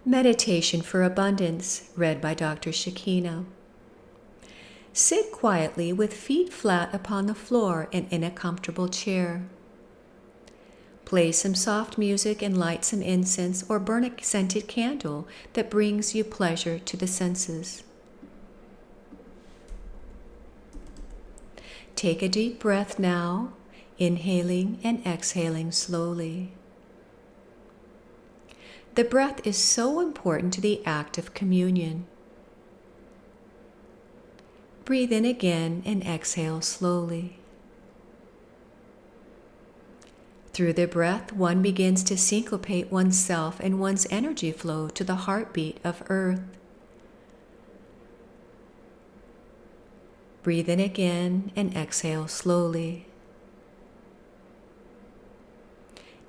Meditation for Abundance, read by Dr. Shekina. Sit quietly with feet flat upon the floor and in a comfortable chair. Play some soft music and light some incense or burn a scented candle that brings you pleasure to the senses. Take a deep breath now, inhaling and exhaling slowly. The breath is so important to the act of communion. Breathe in again and exhale slowly. Through the breath, one begins to syncopate oneself and one's energy flow to the heartbeat of Earth. Breathe in again and exhale slowly.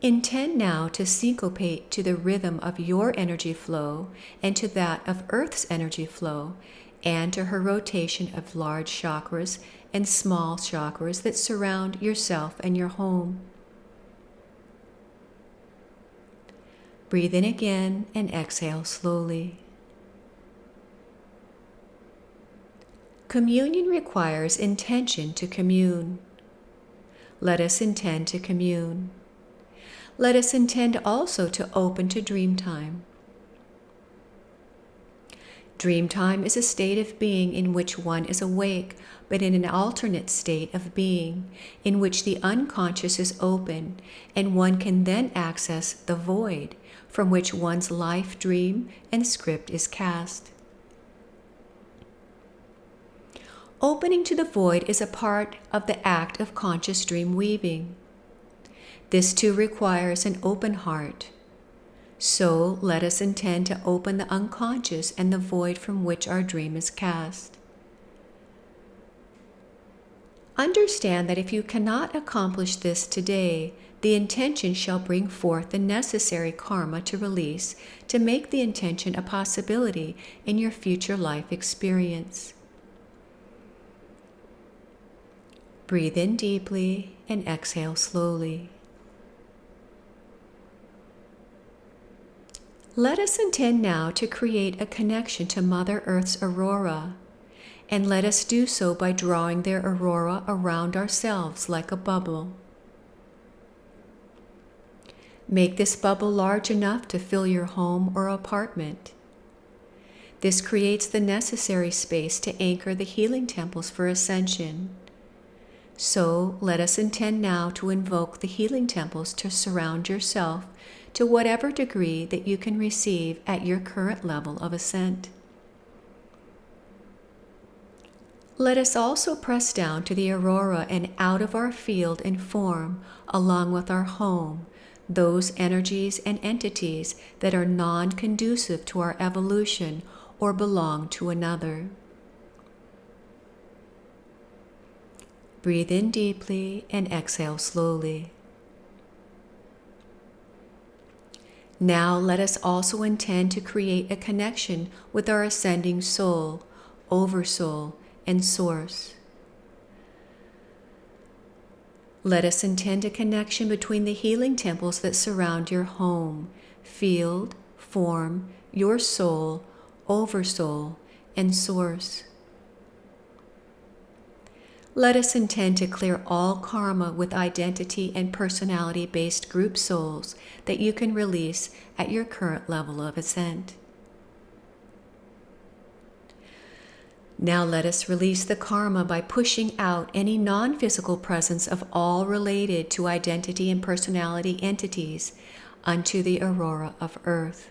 Intend now to syncopate to the rhythm of your energy flow and to that of Earth's energy flow, and to her rotation of large chakras and small chakras that surround yourself and your home. Breathe in again and exhale slowly. Communion requires intention to commune. Let us intend to commune. Let us intend also to open to dream time. Dream time is a state of being in which one is awake, but in an alternate state of being, in which the unconscious is open, and one can then access the void, from which one's life dream and script is cast. Opening to the void is a part of the act of conscious dream weaving. This too requires an open heart. So let us intend to open the unconscious and the void from which our dream is cast. Understand that if you cannot accomplish this today, the intention shall bring forth the necessary karma to release to make the intention a possibility in your future life experience. Breathe in deeply and exhale slowly. Let us intend now to create a connection to Mother Earth's aurora, and let us do so by drawing their aurora around ourselves like a bubble. Make this bubble large enough to fill your home or apartment. This creates the necessary space to anchor the healing temples for ascension. So let us intend now to invoke the healing temples to surround yourself to whatever degree that you can receive at your current level of ascent. Let us also press down to the aurora and out of our field and form, along with our home, those energies and entities that are non-conducive to our evolution or belong to another. Breathe in deeply and exhale slowly. Now let us also intend to create a connection with our ascending soul, oversoul, and source. Let us intend a connection between the healing temples that surround your home, field, form, your soul, oversoul, and source. Let us intend to clear all karma with identity and personality-based group souls that you can release at your current level of ascent. Now let us release the karma by pushing out any non-physical presence of all related to identity and personality entities unto the aurora of Earth.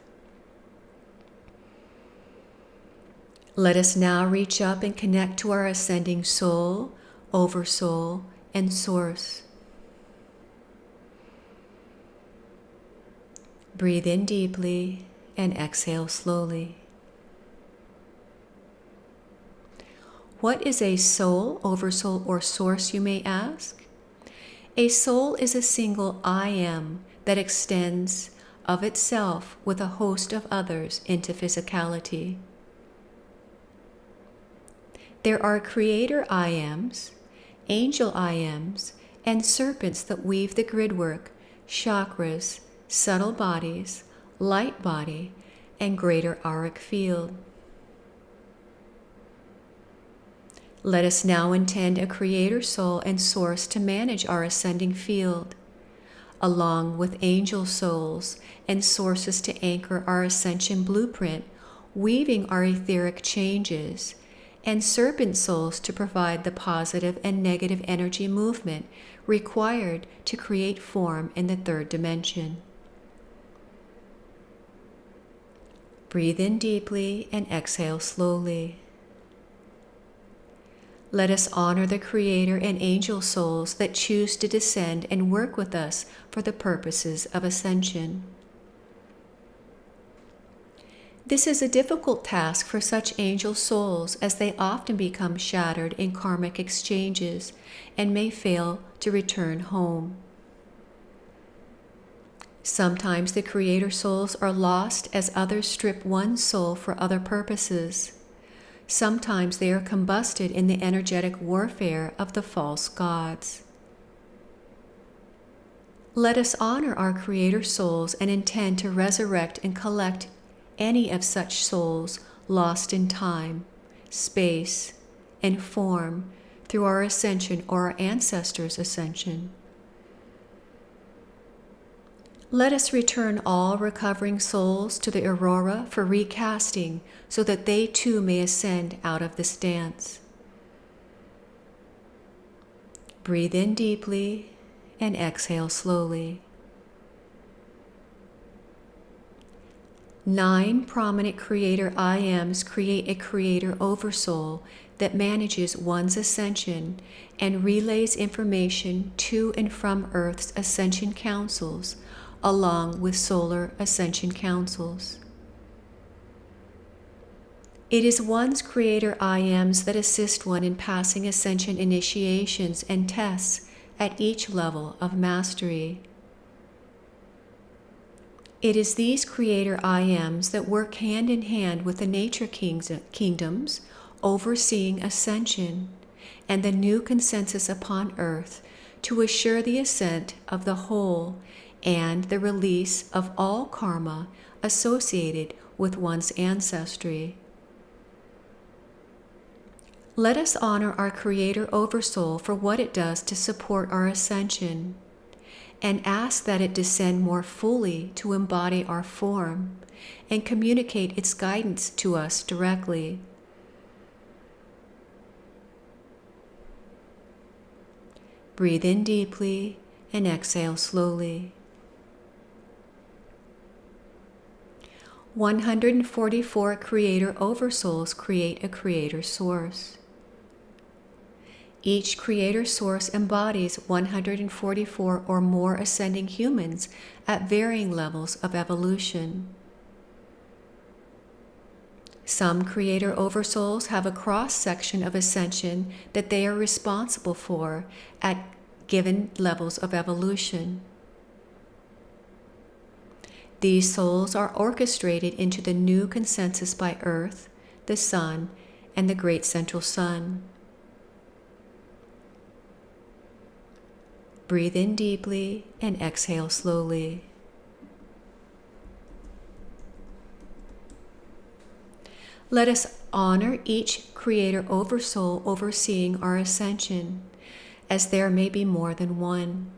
Let us now reach up and connect to our ascending soul, oversoul, and source. Breathe in deeply and exhale slowly. What is a soul, oversoul, or source, you may ask? A soul is a single I am that extends of itself with a host of others into physicality. There are creator I ams, angel I ams, and serpents that weave the gridwork, chakras, subtle bodies, light body, and greater auric field. Let us now intend a creator soul and source to manage our ascending field, along with angel souls and sources to anchor our ascension blueprint, weaving our etheric changes, and serpent souls to provide the positive and negative energy movement required to create form in the third dimension. Breathe in deeply and exhale slowly. Let us honor the Creator and angel souls that choose to descend and work with us for the purposes of ascension. This is a difficult task for such angel souls, as they often become shattered in karmic exchanges and may fail to return home. Sometimes the Creator souls are lost as others strip one soul for other purposes. Sometimes they are combusted in the energetic warfare of the false gods. Let us honor our Creator souls and intend to resurrect and collect any of such souls lost in time, space, and form through our ascension or our ancestors' ascension. Let us return all recovering souls to the aurora for recasting, so that they too may ascend out of this dance. Breathe in deeply and exhale slowly. 9 prominent Creator I Ams create a Creator Oversoul that manages one's ascension and relays information to and from Earth's ascension councils, along with solar ascension councils. It is one's Creator I Ams that assist one in passing ascension initiations and tests at each level of mastery. It is these Creator I Ams that work hand in hand with the nature kingdoms, overseeing ascension and the new consensus upon Earth to assure the ascent of the whole and the release of all karma associated with one's ancestry. Let us honor our Creator Oversoul for what it does to support our ascension, and ask that it descend more fully to embody our form and communicate its guidance to us directly. Breathe in deeply and exhale slowly. 144 Creator Oversouls create a Creator Source. Each Creator Source embodies 144 or more ascending humans at varying levels of evolution. Some Creator Oversouls have a cross-section of ascension that they are responsible for at given levels of evolution. These souls are orchestrated into the new consensus by Earth, the Sun, and the Great Central Sun. Breathe in deeply and exhale slowly. Let us honor each Creator Oversoul overseeing our ascension, as there may be more than one.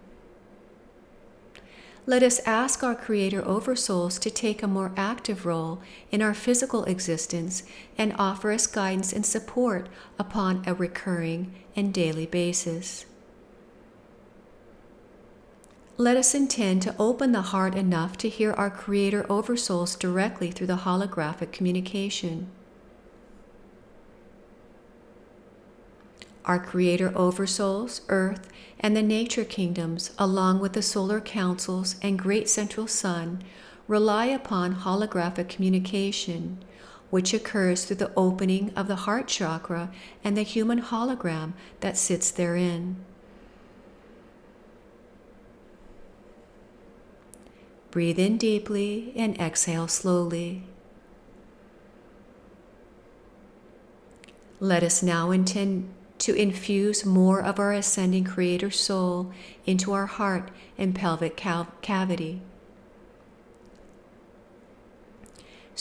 Let us ask our Creator Oversouls to take a more active role in our physical existence and offer us guidance and support upon a recurring and daily basis. Let us intend to open the heart enough to hear our Creator Oversouls directly through the holographic communication. Our Creator Oversouls, Earth, and the nature kingdoms, along with the solar councils and Great Central Sun, rely upon holographic communication, which occurs through the opening of the heart chakra and the human hologram that sits therein. Breathe in deeply and exhale slowly. Let us now intend to infuse more of our ascending Creator Soul into our heart and pelvic cavity.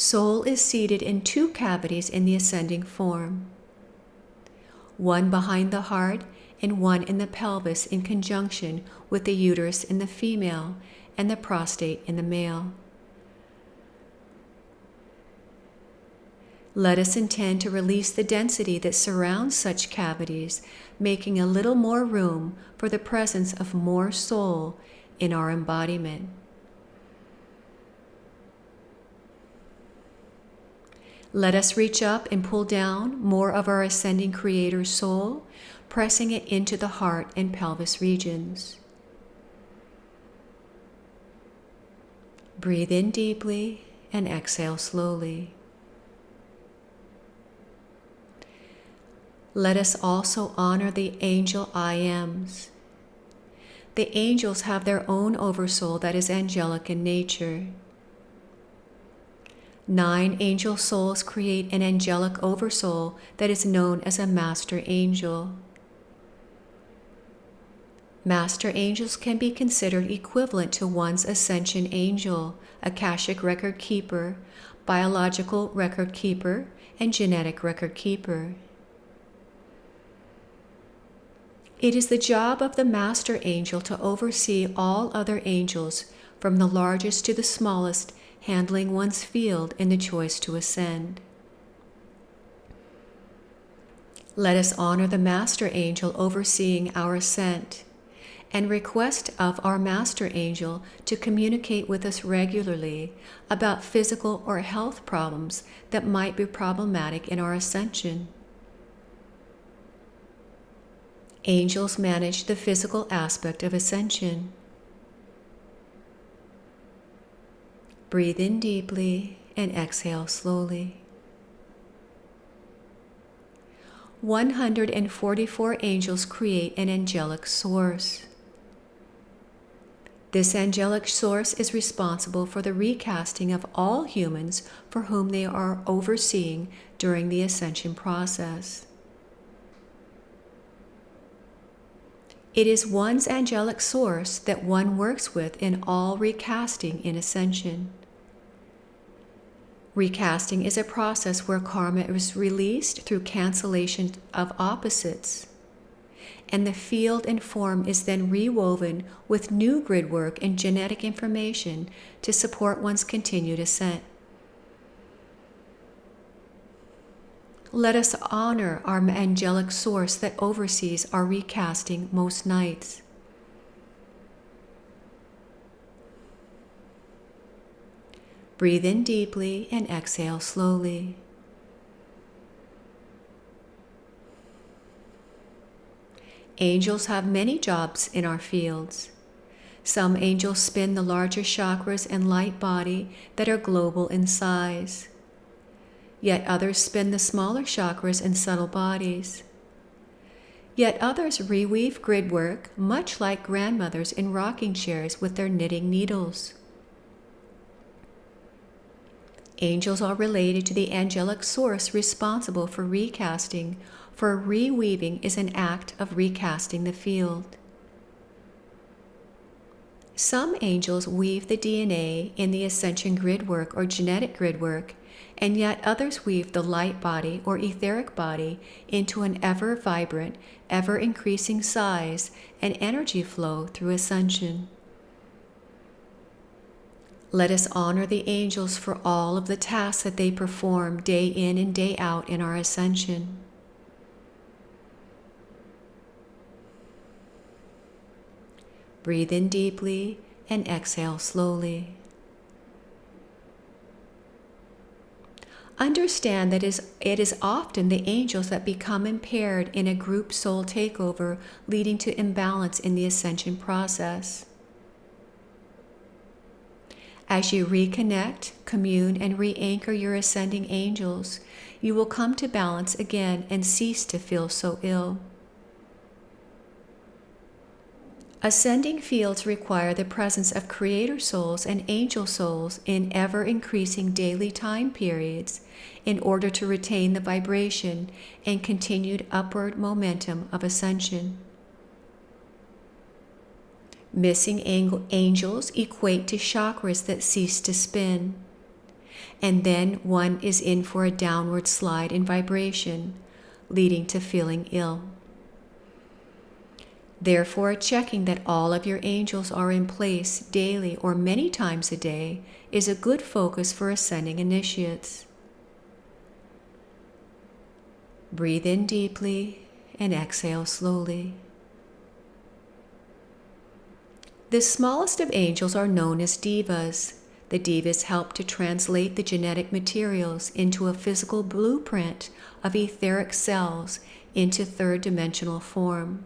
Soul is seated in 2 cavities in the ascending form, one behind the heart and one in the pelvis in conjunction with the uterus in the female and the prostate in the male. Let us intend to release the density that surrounds such cavities, making a little more room for the presence of more soul in our embodiment. Let us reach up and pull down more of our ascending Creator soul, pressing it into the heart and pelvis regions. Breathe in deeply and exhale slowly. Let us also honor the angel I Ams. The angels have their own oversoul that is angelic in nature. 9 angel souls create an angelic oversoul that is known as a master angel. Master angels can be considered equivalent to one's ascension angel, Akashic record keeper, biological record keeper, and genetic record keeper. It is the job of the master angel to oversee all other angels, from the largest to the smallest, handling one's field in the choice to ascend. Let us honor the master angel overseeing our ascent, and request of our master angel to communicate with us regularly about physical or health problems that might be problematic in our ascension. Angels manage the physical aspect of ascension. Breathe in deeply and exhale slowly. 144 angels create an angelic source. This angelic source is responsible for the recasting of all humans for whom they are overseeing during the ascension process. It is one's angelic source that one works with in all recasting in ascension. Recasting is a process where karma is released through cancellation of opposites, and the field and form is then rewoven with new grid work and genetic information to support one's continued ascent. Let us honor our angelic source that oversees our recasting most nights. Breathe in deeply and exhale slowly. Angels have many jobs in our fields. Some angels spin the larger chakras and light body that are global in size. Yet others spin the smaller chakras and subtle bodies. Yet others reweave grid work, much like grandmothers in rocking chairs with their knitting needles. Angels are related to the angelic source responsible for recasting, for reweaving is an act of recasting the field. Some angels weave the DNA in the ascension grid work or genetic grid work, and yet others weave the light body or etheric body into an ever-vibrant, ever-increasing size and energy flow through ascension. Let us honor the angels for all of the tasks that they perform day in and day out in our ascension. Breathe in deeply and exhale slowly. Understand that it is often the angels that become impaired in a group soul takeover, leading to imbalance in the ascension process. As you reconnect, commune, and re-anchor your ascending angels, you will come to balance again and cease to feel so ill. Ascending fields require the presence of creator souls and angel souls in ever-increasing daily time periods in order to retain the vibration and continued upward momentum of ascension. Missing angels equate to chakras that cease to spin. and then one is in for a downward slide in vibration, leading to feeling ill. Therefore, checking that all of your angels are in place daily or many times a day is a good focus for ascending initiates. Breathe in deeply and exhale slowly. The smallest of angels are known as devas. The devas help to translate the genetic materials into a physical blueprint of etheric cells into third-dimensional form.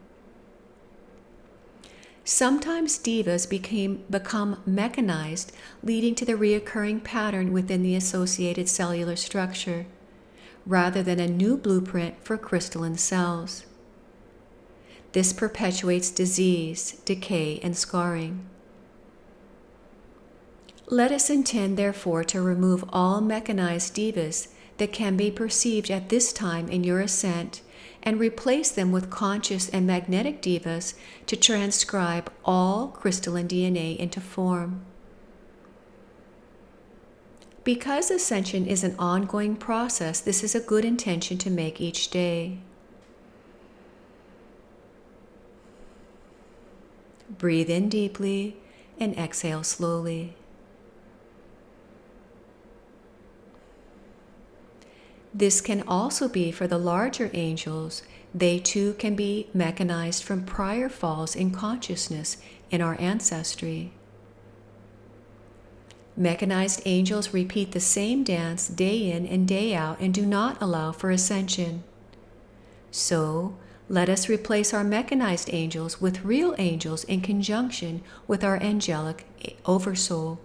Sometimes devas become mechanized, leading to the reoccurring pattern within the associated cellular structure, rather than a new blueprint for crystalline cells. This perpetuates disease, decay, and scarring. Let us intend, therefore, to remove all mechanized devas that can be perceived at this time in your ascent and replace them with conscious and magnetic devas to transcribe all crystalline DNA into form. Because ascension is an ongoing process, this is a good intention to make each day. Breathe in deeply and exhale slowly. This can also be for the larger angels. They too can be mechanized from prior falls in consciousness in our ancestry. Mechanized angels repeat the same dance day in and day out and do not allow for ascension. So, let us replace our mechanized angels with real angels in conjunction with our angelic oversoul.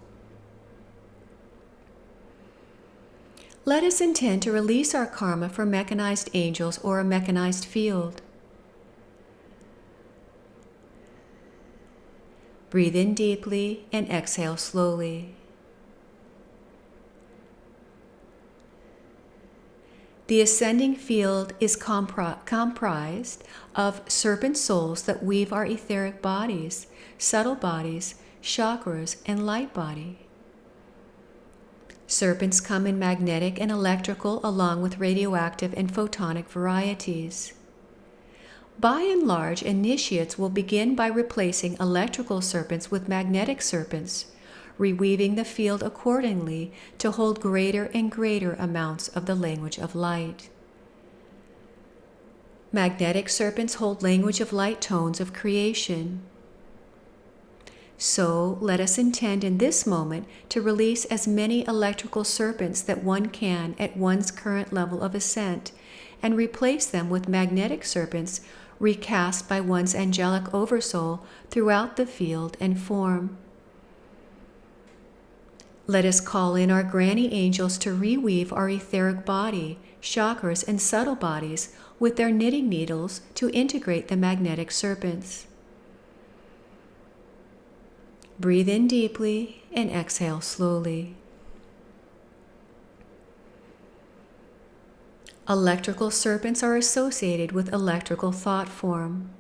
Let us intend to release our karma for mechanized angels or a mechanized field. Breathe in deeply and exhale slowly. The ascending field is comprised of serpent souls that weave our etheric bodies, subtle bodies, chakras, and light body. Serpents come in magnetic and electrical along with radioactive and photonic varieties. By and large, initiates will begin by replacing electrical serpents with magnetic serpents, reweaving the field accordingly to hold greater and greater amounts of the language of light. Magnetic serpents hold language of light tones of creation. So let us intend in this moment to release as many electrical serpents that one can at one's current level of ascent, and replace them with magnetic serpents recast by one's angelic oversoul throughout the field and form. Let us call in our granny angels to reweave our etheric body, chakras, and subtle bodies with their knitting needles to integrate the magnetic serpents. Breathe in deeply and exhale slowly. Electrical serpents are associated with electrical thought form.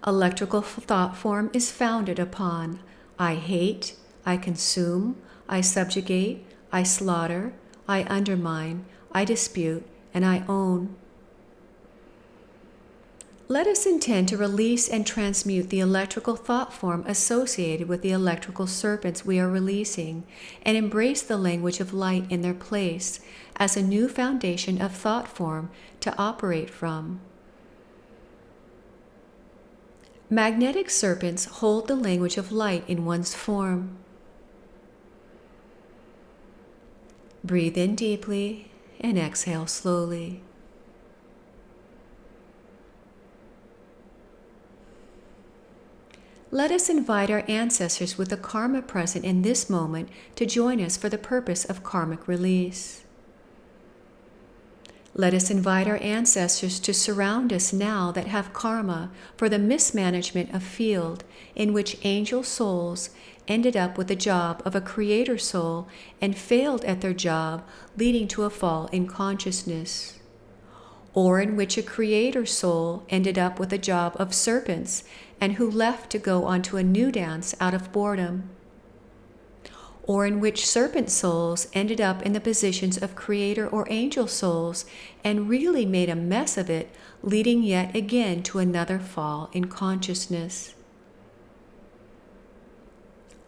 Electrical thought form is founded upon I hate, I consume, I subjugate, I slaughter, I undermine, I dispute, and I own. Let us intend to release and transmute the electrical thought form associated with the electrical serpents we are releasing, and embrace the language of light in their place as a new foundation of thought form to operate from. Magnetic serpents hold the language of light in one's form. Breathe in deeply and exhale slowly. Let us invite our ancestors with the karma present in this moment to join us for the purpose of karmic release. Let us invite our ancestors to surround us now that have karma for the mismanagement of field in which angel souls ended up with the job of a creator soul and failed at their job, leading to a fall in consciousness. Or in which a creator soul ended up with a job of serpents and who left to go onto a new dance out of boredom. or in which serpent souls ended up in the positions of creator or angel souls and really made a mess of it, leading yet again to another fall in consciousness.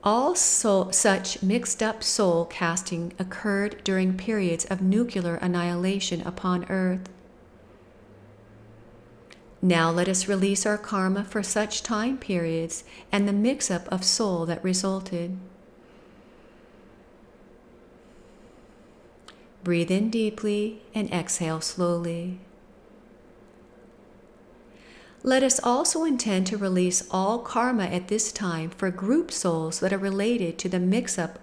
All such mixed up soul casting occurred during periods of nuclear annihilation upon Earth. Now let us release our karma for such time periods and the mix-up of soul that resulted. Breathe in deeply and exhale slowly. Let us also intend to release all karma at this time for group souls that are related to the mix-up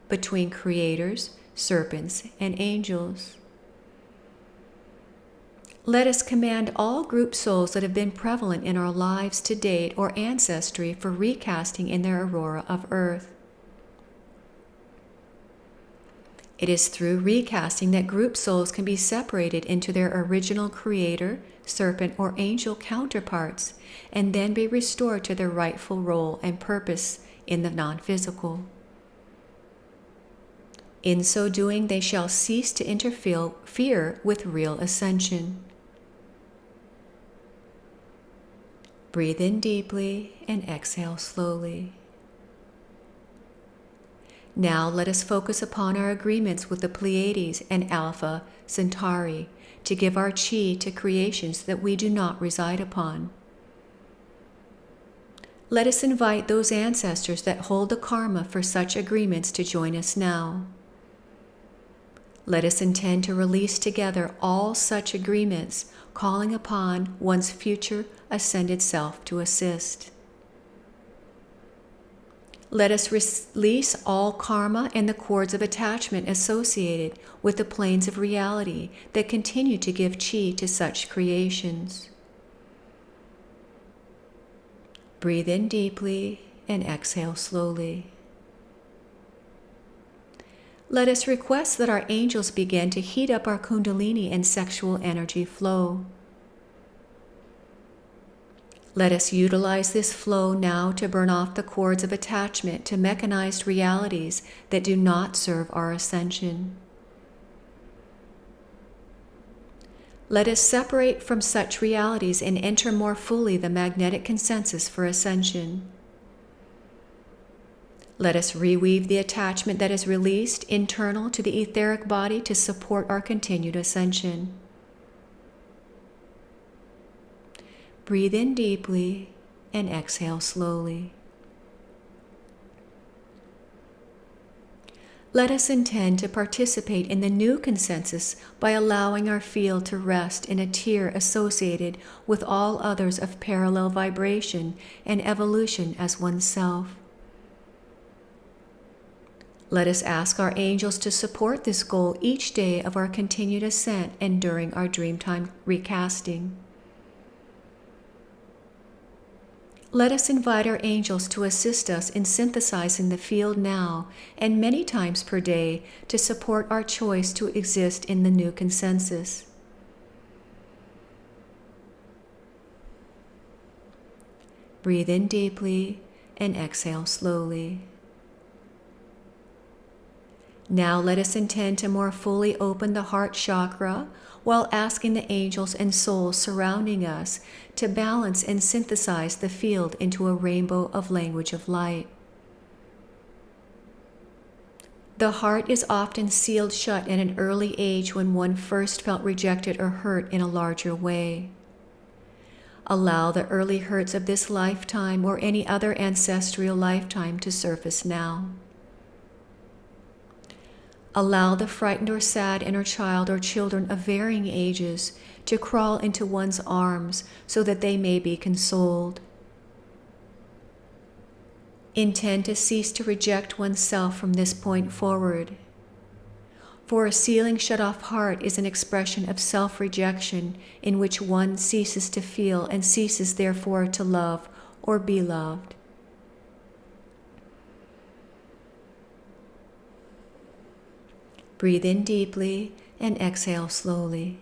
between creators, serpents, and angels. Let us command all group souls that have been prevalent in our lives to date or ancestry for recasting in their aurora of Earth. It is through recasting that group souls can be separated into their original creator, serpent, or angel counterparts, and then be restored to their rightful role and purpose in the non-physical. In so doing, they shall cease to interfere with real ascension. Breathe in deeply and exhale slowly. Now let us focus upon our agreements with the Pleiades and Alpha Centauri to give our chi to creations that we do not reside upon. Let us invite those ancestors that hold the karma for such agreements to join us now. Let us intend to release together all such agreements, calling upon one's future ascended self to assist. Let us release all karma and the cords of attachment associated with the planes of reality that continue to give chi to such creations. Breathe in deeply and exhale slowly. Let us request that our angels begin to heat up our kundalini and sexual energy flow. Let us utilize this flow now to burn off the cords of attachment to mechanized realities that do not serve our ascension. Let us separate from such realities and enter more fully the magnetic consensus for ascension. Let us reweave the attachment that is released internal to the etheric body to support our continued ascension. Breathe in deeply and exhale slowly. Let us intend to participate in the new consensus by allowing our field to rest in a tier associated with all others of parallel vibration and evolution as oneself. Let us ask our angels to support this goal each day of our continued ascent and during our Dreamtime recasting. Let us invite our angels to assist us in synthesizing the field now and many times per day to support our choice to exist in the new consensus. Breathe in deeply and exhale slowly. Now let us intend to more fully open the heart chakra while asking the angels and souls surrounding us to balance and synthesize the field into a rainbow of language of light. The heart is often sealed shut at an early age when one first felt rejected or hurt in a larger way. Allow the early hurts of this lifetime or any other ancestral lifetime to surface now. Allow the frightened or sad inner child or children of varying ages to crawl into one's arms so that they may be consoled. Intend to cease to reject oneself from this point forward. For a sealing shut-off heart is an expression of self-rejection in which one ceases to feel and ceases therefore to love or be loved. Breathe in deeply and exhale slowly.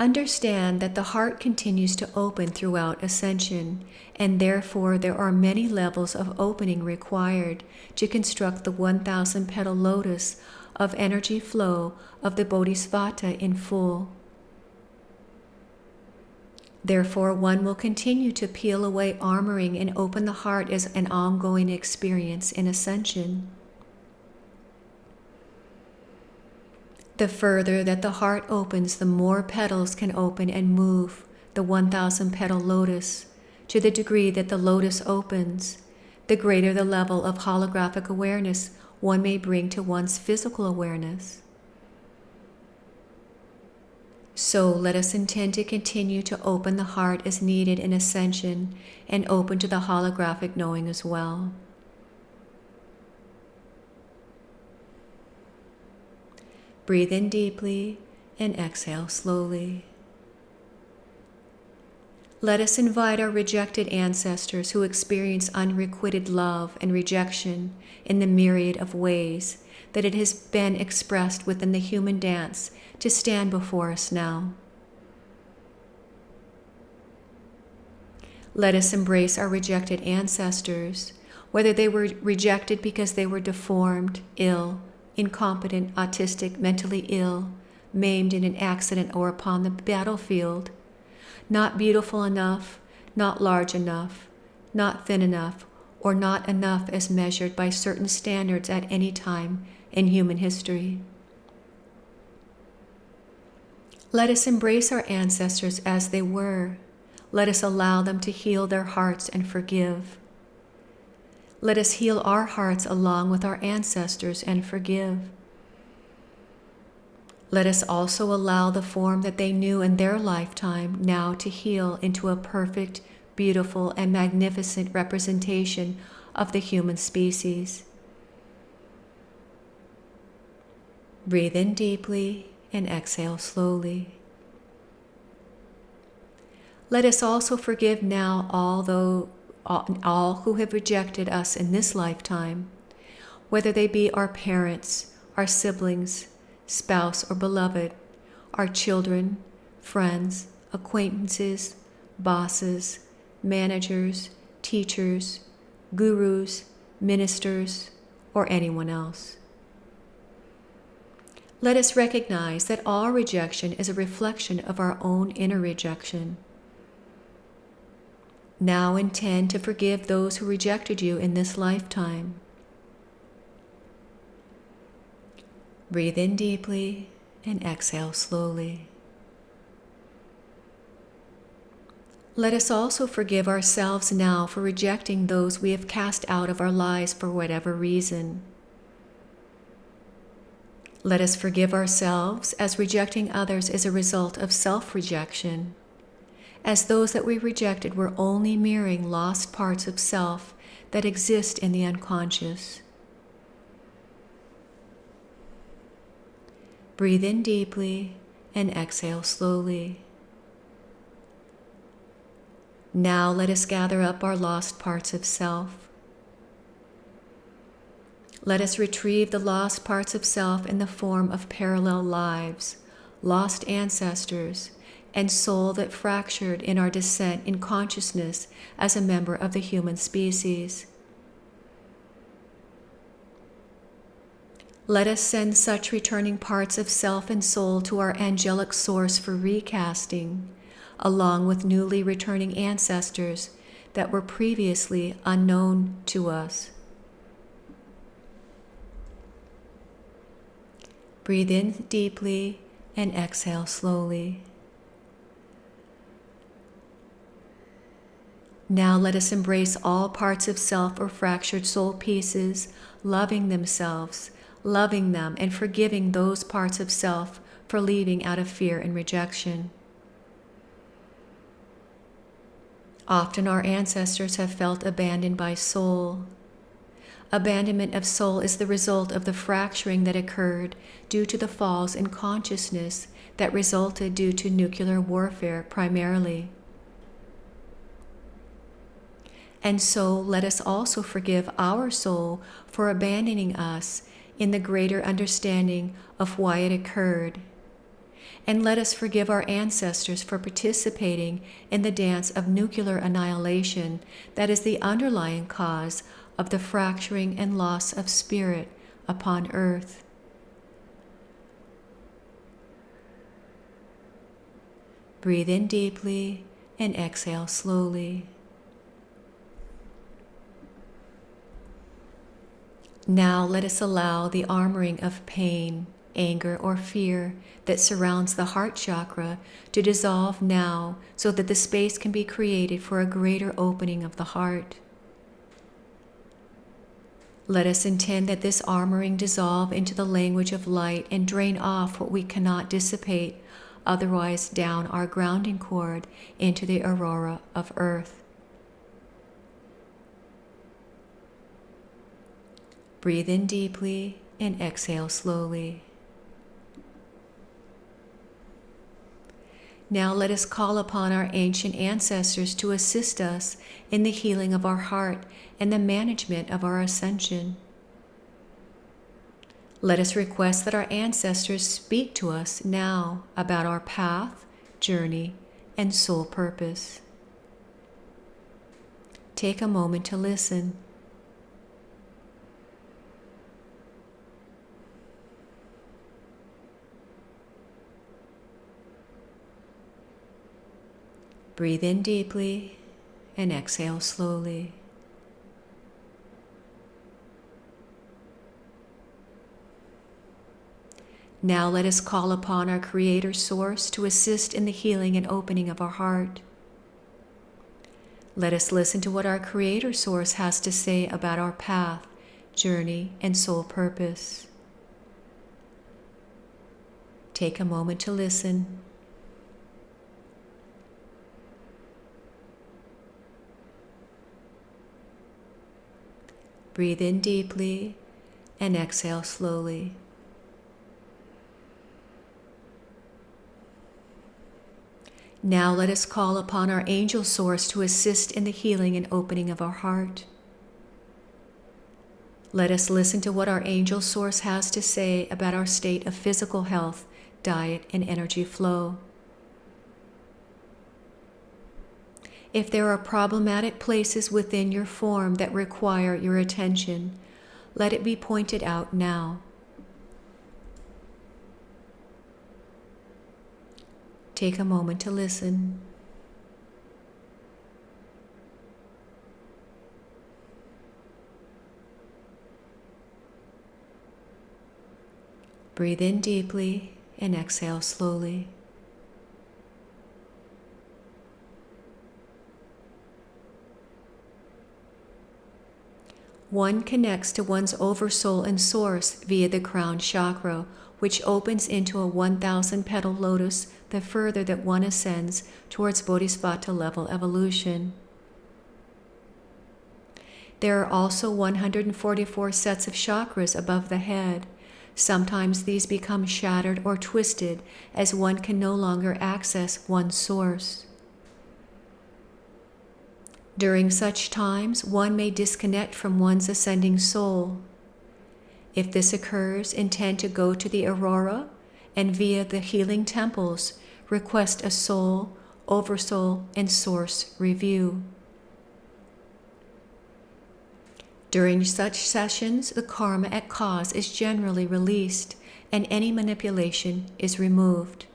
Understand that the heart continues to open throughout ascension, and therefore there are many levels of opening required to construct the 1,000 petal lotus of energy flow of the Bodhisattva in full. Therefore, one will continue to peel away armoring and open the heart as an ongoing experience in ascension. The further that the heart opens, the more petals can open and move the 1,000 petal lotus. To the degree that the lotus opens, the greater the level of holographic awareness one may bring to one's physical awareness. So let us intend to continue to open the heart as needed in ascension and open to the holographic knowing as well. Breathe in deeply and exhale slowly. Let us invite our rejected ancestors who experience unrequited love and rejection in the myriad of ways that it has been expressed within the human dance to stand before us now. Let us embrace our rejected ancestors, whether they were rejected because they were deformed, ill, incompetent, autistic, mentally ill, maimed in an accident or upon the battlefield, not beautiful enough, not large enough, not thin enough, or not enough as measured by certain standards at any time in human history. Let us embrace our ancestors as they were. Let us allow them to heal their hearts and forgive. Let us heal our hearts along with our ancestors and forgive. Let us also allow the form that they knew in their lifetime now to heal into a perfect, beautiful, and magnificent representation of the human species. Breathe in deeply and exhale slowly. Let us also forgive now all who have rejected us in this lifetime, whether they be our parents, our siblings, spouse or beloved, our children, friends, acquaintances, bosses, managers, teachers, gurus, ministers, or anyone else. Let us recognize that all rejection is a reflection of our own inner rejection. Now intend to forgive those who rejected you in this lifetime. Breathe in deeply and exhale slowly. Let us also forgive ourselves now for rejecting those we have cast out of our lives for whatever reason. Let us forgive ourselves as rejecting others is a result of self-rejection, as those that we rejected were only mirroring lost parts of self that exist in the unconscious. Breathe in deeply and exhale slowly. Now let us gather up our lost parts of self. Let us retrieve the lost parts of self in the form of parallel lives, lost ancestors, and soul that fractured in our descent in consciousness as a member of the human species. Let us send such returning parts of self and soul to our angelic source for recasting, along with newly returning ancestors that were previously unknown to us. Breathe in deeply and exhale slowly. Now let us embrace all parts of self or fractured soul pieces, loving themselves, loving them, and forgiving those parts of self for leaving out of fear and rejection. Often our ancestors have felt abandoned by soul. Abandonment of soul is the result of the fracturing that occurred due to the falls in consciousness that resulted due to nuclear warfare primarily. And so let us also forgive our soul for abandoning us in the greater understanding of why it occurred, And let us forgive our ancestors for participating in the dance of nuclear annihilation that is the underlying cause of the fracturing and loss of spirit upon earth. Breathe in deeply and exhale slowly. Now let us allow the armoring of pain, anger, or fear that surrounds the heart chakra to dissolve now so that the space can be created for a greater opening of the heart. Let us intend that this armoring dissolve into the language of light and drain off what we cannot dissipate, otherwise down our grounding cord into the aurora of earth. Breathe in deeply and exhale slowly. Now let us call upon our ancient ancestors to assist us in the healing of our heart and the management of our ascension. Let us request that our ancestors speak to us now about our path, journey, and soul purpose. Take a moment to listen. Breathe in deeply and exhale slowly. Now let us call upon our Creator Source to assist in the healing and opening of our heart. Let us listen to what our Creator Source has to say about our path, journey, and soul purpose. Take a moment to listen. Breathe in deeply and exhale slowly. Now let us call upon our angel source to assist in the healing and opening of our heart. Let us listen to what our angel source has to say about our state of physical health, diet, and energy flow. If there are problematic places within your form that require your attention, let it be pointed out now. Take a moment to listen. Breathe in deeply and exhale slowly. One connects to one's oversoul and source via the crown chakra, which opens into a 1,000-petal lotus the further that one ascends towards bodhisattva level evolution. There are also 144 sets of chakras above the head. Sometimes these become shattered or twisted as one can no longer access one's source. During such times, one may disconnect from one's ascending soul. If this occurs, intend to go to the aurora and via the healing temples, request a soul, oversoul, and source review. During such sessions, the karma at cause is generally released and any manipulation is removed.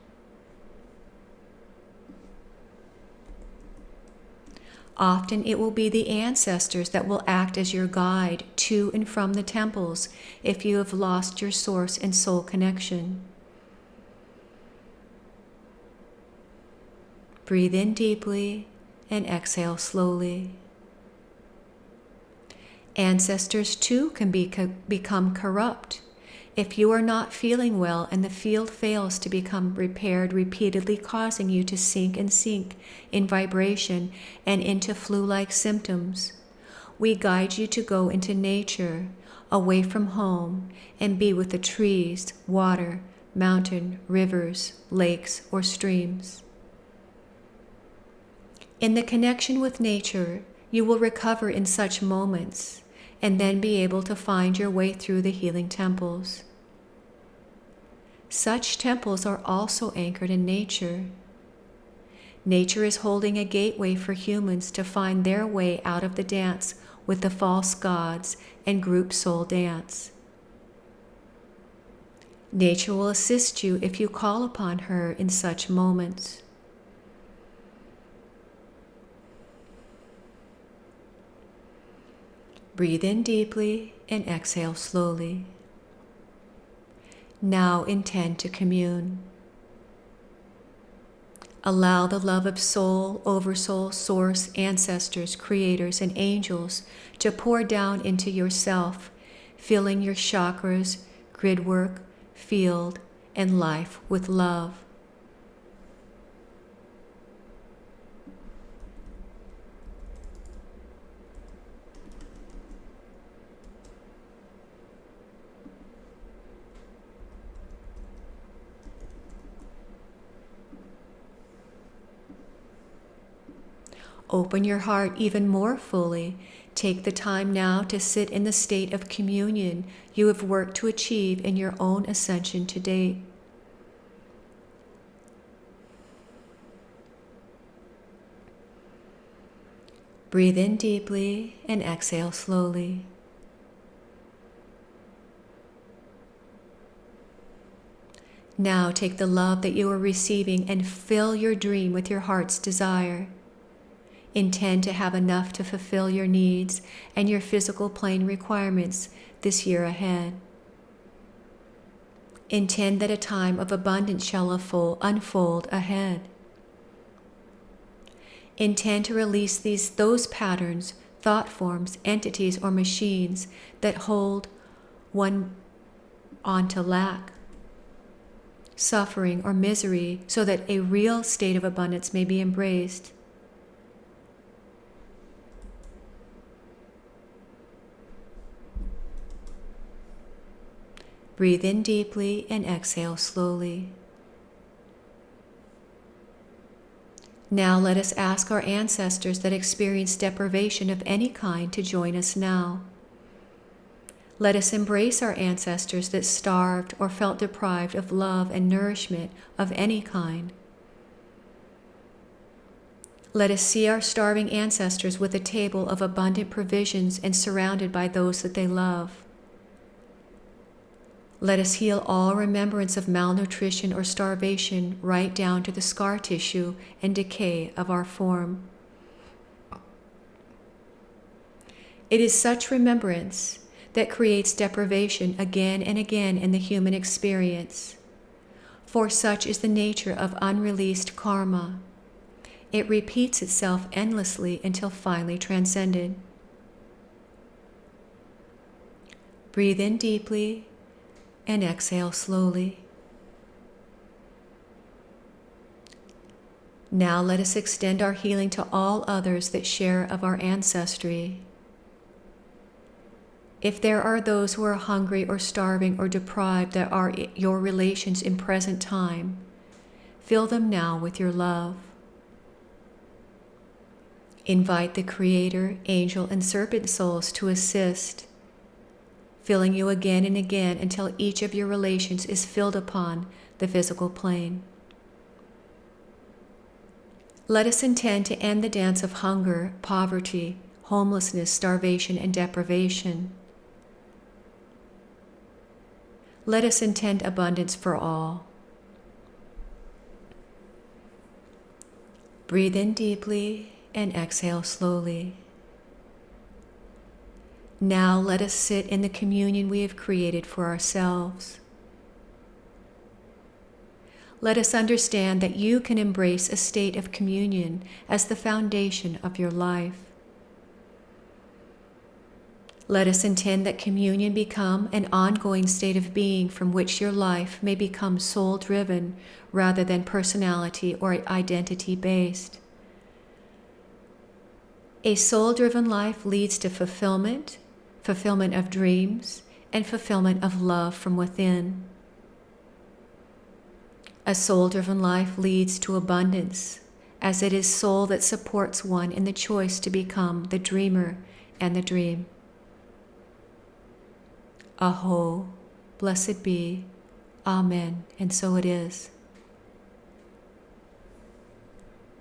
Often it will be the ancestors that will act as your guide to and from the temples if you have lost your source and soul connection. Breathe in deeply and exhale slowly. Ancestors too can become corrupt. If you are not feeling well and the field fails to become repaired, repeatedly causing you to sink in vibration and into flu-like symptoms, we guide you to go into nature, away from home, and be with the trees, water, mountain, rivers, lakes, or streams. In the connection with nature, you will recover in such moments, and then be able to find your way through the healing temples. Such temples are also anchored in nature. Nature is holding a gateway for humans to find their way out of the dance with the false gods and group soul dance. Nature will assist you if you call upon her in such moments. Breathe in deeply and exhale slowly. Now intend to commune. Allow the love of soul, oversoul, source, ancestors, creators, and angels to pour down into yourself, filling your chakras, grid work, field, and life with love. Open your heart even more fully. Take the time now to sit in the state of communion you have worked to achieve in your own ascension to date. Breathe in deeply and exhale slowly. Now take the love that you are receiving and fill your dream with your heart's desire. Intend to have enough to fulfill your needs and your physical plane requirements this year ahead. Intend that a time of abundance shall unfold ahead. Intend to release those patterns, thought forms, entities, or machines that hold one on to lack, suffering, or misery, so that a real state of abundance may be embraced. Breathe in deeply and exhale slowly. Now let us ask our ancestors that experienced deprivation of any kind to join us now. Let us embrace our ancestors that starved or felt deprived of love and nourishment of any kind. Let us see our starving ancestors with a table of abundant provisions and surrounded by those that they love. Let us heal all remembrance of malnutrition or starvation right down to the scar tissue and decay of our form. It is such remembrance that creates deprivation again and again in the human experience. For such is the nature of unreleased karma. It repeats itself endlessly until finally transcended. Breathe in deeply and exhale slowly. Now let us extend our healing to all others that share of our ancestry. If there are those who are hungry or starving or deprived that are your relations in present time, fill them now with your love. Invite the Creator, Angel, and Serpent souls to assist, filling you again and again until each of your relations is filled upon the physical plane. Let us intend to end the dance of hunger, poverty, homelessness, starvation, and deprivation. Let us intend abundance for all. Breathe in deeply and exhale slowly. Now let us sit in the communion we have created for ourselves. Let us understand that you can embrace a state of communion as the foundation of your life. Let us intend that communion become an ongoing state of being from which your life may become soul-driven rather than personality or identity-based. A soul-driven life leads to fulfillment of dreams, and fulfillment of love from within. A soul-driven life leads to abundance, as it is soul that supports one in the choice to become the dreamer and the dream. Aho, blessed be, Amen, and so it is.